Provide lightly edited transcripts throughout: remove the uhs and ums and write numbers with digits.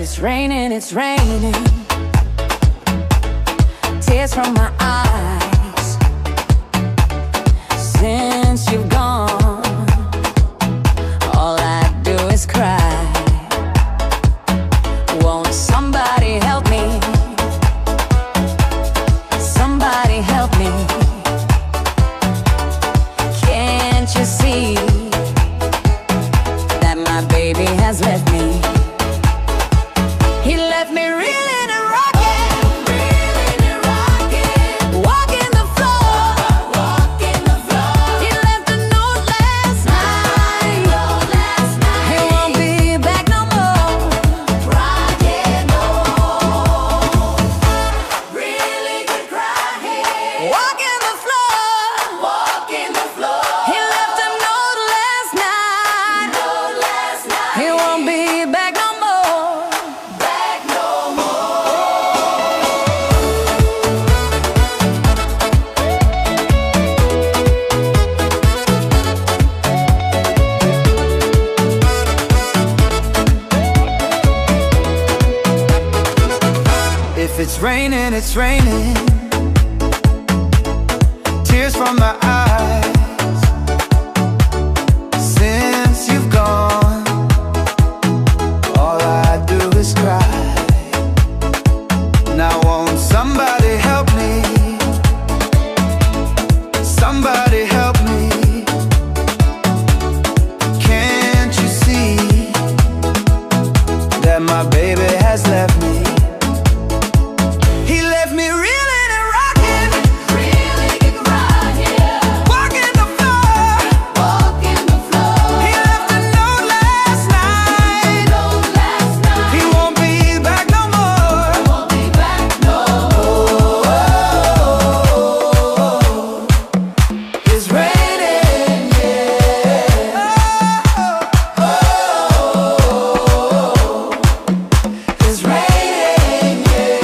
it's raining, it's raining. Tears from my eyes. Since you've gone, all I do is cry. Won't somebody help me? Somebody help me. Can't you see that my baby has left me? He left me reeling and rocking, walking the floor. He left a note last night. He won't be back no more. Rocking home, really could cry here. Walking the floor. He left a note last night. He won't be back no more. If it's raining, it's raining. Tears from my eyes. Since you've gone, all I do is cry. Now won't somebody help me? Somebody help me. Can't you see that my baby has left me? He left me reeling and rocking, walking the floor. He left a note last night. He won't be back no more. It's raining, yeah. It's raining, yeah.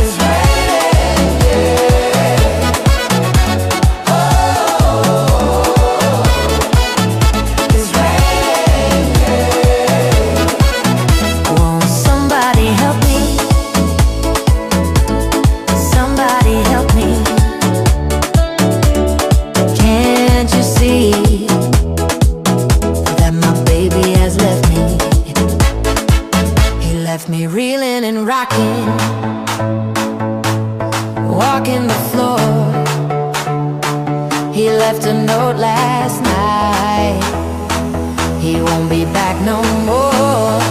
It's raining, yeah. It's raining, yeah. Won't somebody help me? Somebody help me. Can't you see that my baby has left me? He left me reeling and rocking, walking the floor. He left a note last night. He won't be back no more.